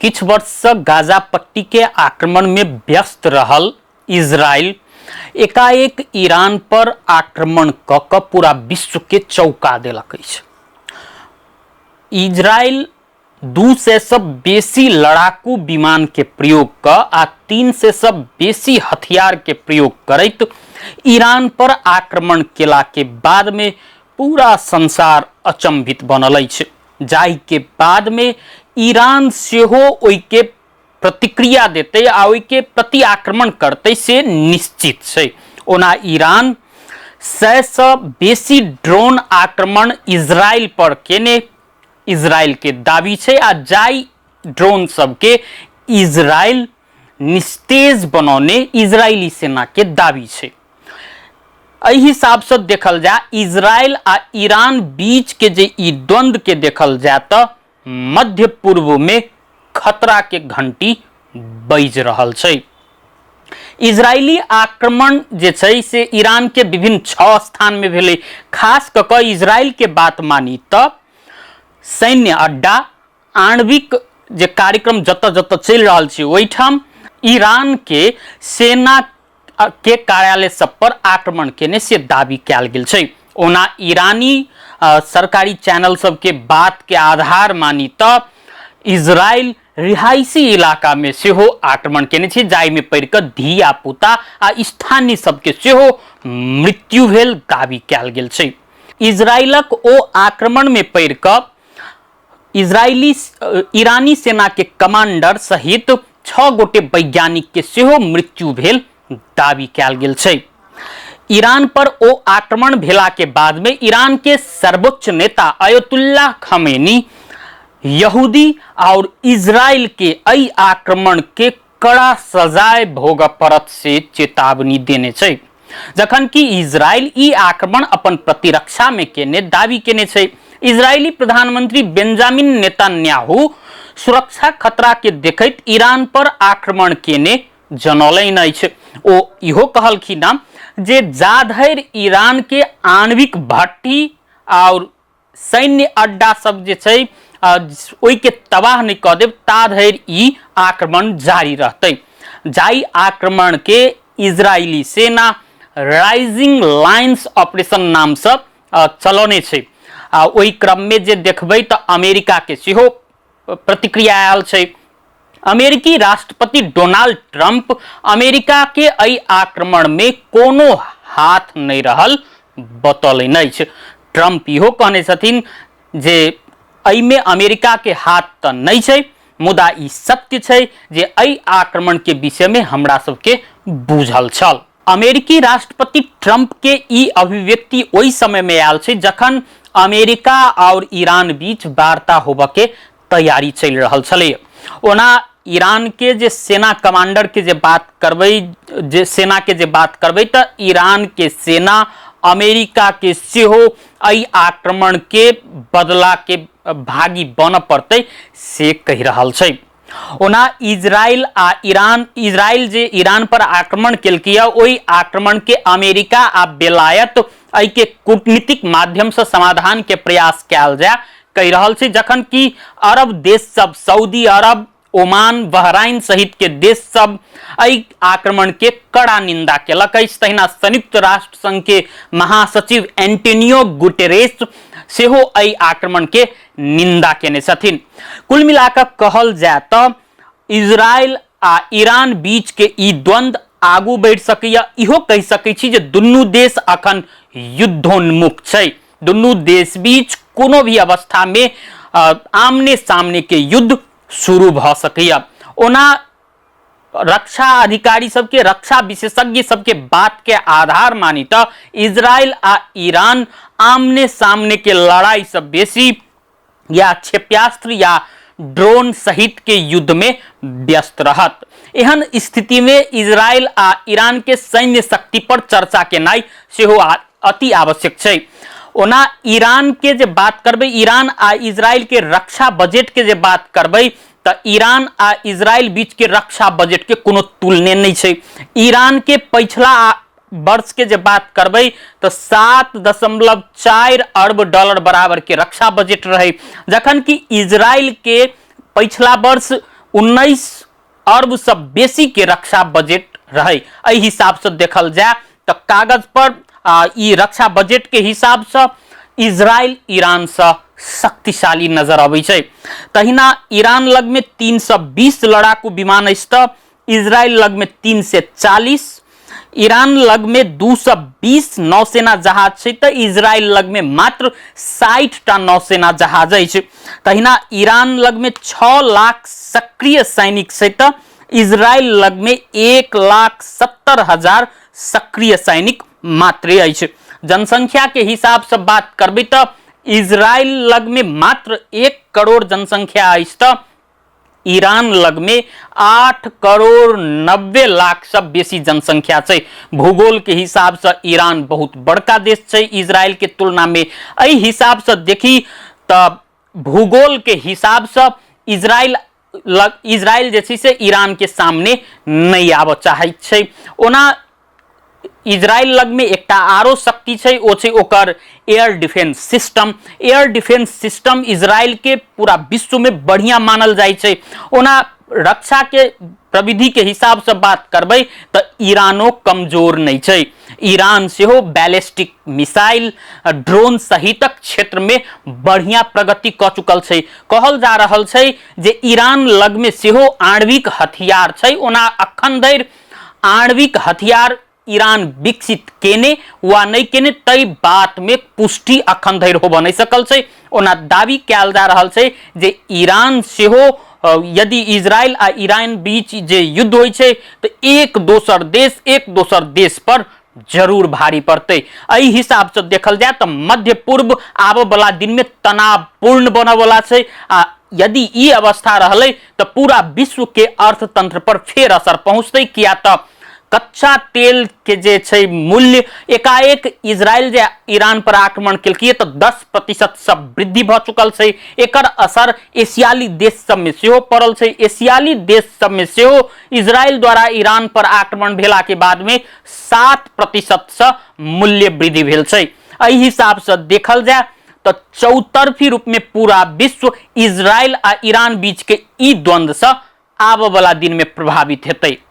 किछ वर्ष गाजा पट्टी के आक्रमण में व्यस्त रहल इजराइल एकाएक ईरान पर आक्रमण क क पूरा विश्व के चौंका देलक अछि। इजराइल 200 से बेसी लड़ाकू विमान के प्रयोग क आ 300 से बेसी हथियार के प्रयोग करैत ईरान पर आक्रमण केला के बाद में पूरा संसार अचंभित बनल अछि, जाहि के बाद में ईरान सेहो ओइ के प्रतिक्रिया देते आ ओइ के प्रति आक्रमण करते से निश्चित छै। ओना ईरान 100 से बेसी ड्रोन आक्रमण इजराइल पर केने इजराइल के दावी छै आ जाई ड्रोन सब के इजराइल निस्तेज बनौने इजरायली सेना के दावी छै। एहि हिसाब से देखल जाए इजराइल आ ईरान बीच के जे ई द्वंद्व के देखल जाए त मध्य पूर्व में खतरा के घंटी बज रहल छै। इजरायली आक्रमण जे छै से ईरान के विभिन्न 6 स्थान में भेलै। खास क क इजराइल के बात मानी त सैन्य अड्डा, आणविक जे कार्यक्रम जत जत चल रहा छै ओइठाम, ईरान के सेना के कार्यालय सब पर आक्रमण केने से दावी कैल गेल छै। ओना ईरानी सरकारी चैनल सब के बात के आधार मानी त इजराइल रिहायशी इलाका में सेहो आक्रमण केने छै, जाहि में पड़ क धिया पुता आ स्थानीय सबके सेहो मृत्यु भेल दावी कैल गेल छै। इजराइलक ओ आक्रमण में पड़ क ईरानी सेना के कमांडर सहित 6 गोटे वैज्ञानिक के सेहो मृत्यु भेल दावी कैल गेल छै। ईरान पर ओ आक्रमण भेला के बाद में ईरान के सर्वोच्च नेता अयतुल्लाह खमेनी यहूदी और इजराइल के एहि आक्रमण के कड़ा सजाए भोग पड़त से चेतावनी देने छै, जखन कि इजराइल ई आक्रमण अपन प्रतिरक्षा में केने दावी केने छै। इजरायली प्रधानमंत्री बेंजामिन नेतन्याहू सुरक्षा खतरा के देखैत ईरान पर आक्रमण केने जनौलनि अछि। ओ इहो कहलखिन जे जा धरि ईरान के आणविक भट्टी और सैन्य अड्डा सब जे छै ओइ के तबाह नहीं क देब ता धरि ई आक्रमण जारी रहतै। जाई आक्रमण के इजरायली सेना राइजिंग लायंस ऑपरेशन नाम से चलौने छै। ओइ क्रम में जे देखबै त अमेरिका के सेहो प्रतिक्रिया आयल छै। अमेरिकी राष्ट्रपति डोनाल्ड ट्रंप अमेरिका के एहि आक्रमण में कोनो हाथ नहीं रहल बतौलनि अछि। ट्रंप इहो कहने छथिन जे एहि में अमेरिका के हाथ त नहीं छै, मुदा ई सत्य छै जे एहि आक्रमण के विषय में हमरा सबके बूझल छल। अमेरिकी राष्ट्रपति ट्रंप के ई अभिव्यक्ति ओहि समय में आयल छै जखन अमेरिका और ईरान बीच वार्ता होबे के तैयारी चल रहल छलै। ओना ईरान के जे सेना कमांडर के जे बात करबै, जे सेना के जे बात करबै त ईरान के सेना अमेरिका के सेहो एहि आक्रमण के बदला के भागी बन पड़तै से कहि रहल छै। ओना इजराइल जे ईरान पर आक्रमण केलकै ओहि आक्रमण के अमेरिका आ बेलायत एहि के कूटनीतिक माध्यम से समाधान के प्रयास कैल जाय कहि रहल छै, जखन कि अरब देश सब सऊदी अरब, ओमान, बहराइन सहित के देश सब एहि आक्रमण के कड़ा निंदा केलक अछि। तहिना संयुक्त राष्ट्र संघ के महासचिव एंटोनियो गुटेरेस सेहो एहि आक्रमण के निंदा केने छथिन। कुल मिलाकर कहल जाय त इजराइल आ ईरान बीच के ई द्वंद्व आगू बढ़ि सकैया। इहो कहि सकै छी जे दुनू देश अखन युद्धोन्मुख छै। दुनू देश बीच कोनो भी अवस्था में आमने सामने के युद्ध शुरू भ सकैया। ओना रक्षा अधिकारी सबके, रक्षा विशेषज्ञ सबके बात के आधार मानी त इजराइल आ ईरान आमने सामने के लड़ाई से बेसी या क्षेप्यास्त्र या ड्रोन सहित के युद्ध में व्यस्त रहत। एहन स्थिति में इजराइल आ ईरान के सैन्य शक्ति पर चर्चा केनाई सेहो अति आवश्यक छै। ओना ईरान के जे बात करबै, ईरान आ इजराइल के रक्षा बजट के जे बात करबै त ईरान आ इजराइल बीच के रक्षा बजट के कोनो तुलने नहीं छै। ईरान के पिछला वर्ष के जे बात करबै तो 7.4 अरब डॉलर बराबर के रक्षा बजट रहे, जखन कि इजराइल के पिछला वर्ष 19 अरब से बेसी के रक्षा बजट रहे। एहि हिसाब से देखल जाए तो कागज पर ई रक्षा बजट के हिसाब से इजराइल ईरान से शक्तिशाली नजर आबै छै। तहिना ईरान लग में 320 लड़ाकू विमान अछि तऽ इजराइल लग में 340, ईरान लग में 220 नौसेना जहाज छै तऽ इजराइल लग में मात्र 60 टा नौसेना जहाज अछि। तहिना ईरान लग में 6 लाख सक्रिय सैनिक छै तऽ इजराइल लग में 1,70,000 सक्रिय सैनिक मात्र अछि। जनसंख्या के हिसाब से बात करबै तो इजराइल लग में मात्र 1 करोड़ जनसंख्या अछि तो ईरान लग में 8 करोड़ 90 लाख से बेसी जनसंख्या छै। भूगोल के हिसाब से ईरान बहुत बड़का देश छै इजराइल के तुलना में। एहि हिसाब से देखी तो भूगोल के हिसाब से इजराइल जे छै से ईरान के सामने नहीं आबऽ चाहै छै। ओना इजराइल लग में एकटा आरो शक्ति छै, ओ छै ओकर air defence system. Air defence system Israel के पूरा विश्व में बढ़िया मानल जाय छै। ओना रक्षा के प्रविधि के हिसाब से बात करबै तो ईरानो कमजोर नहीं छै। ईरान सेहो बैलिस्टिक मिसाइल, ड्रोन सहितक क्षेत्र में बढ़िया प्रगति क चुकल छै। कहल जा रहल छै जे ईरान लग में सेहो आणविक हथियार छै। ओना अखन धरि आणविक हथियार ईरान विकसित केने वा नहीं केने तई बात में पुष्टि अखन धरि होबऽ नहीं सकल छै। ओना दावी कयल जा रहल छै जे ईरान सेहो यदि इजराइल आ ईरान बीच जे युद्ध होइ छै तो एक दोसर देश पर जरूर भारी पड़ते। एहि हिसाब से देखल जाए तो मध्य पूर्व आबऽ वाला दिन में तनावपूर्ण बनऽ वाला छै। आ यदि ई अवस्था रहले तो पूरा विश्व के अर्थतंत्र पर फेर असर पहुंचते, किया तो कच्चा तेल के जे छै मूल्य एकाएक इजराइल जे ईरान पर आक्रमण केलकै तो 10% से वृद्धि भ चुकल छै। एकर असर एशियाली देश सब में सेहो पड़ल छै। एशियाली देश सब में सेहो इजराइल द्वारा ईरान पर आक्रमण भेला के बाद में 7% से मूल्य वृद्धि भेल छै। एहि हिसाब से देखल जाए तो चौतरफी रूप में पूरा विश्व इजराइल आ ईरान बीच के ई द्वंद्व से आबऽ वाला दिन में प्रभावित हेतै।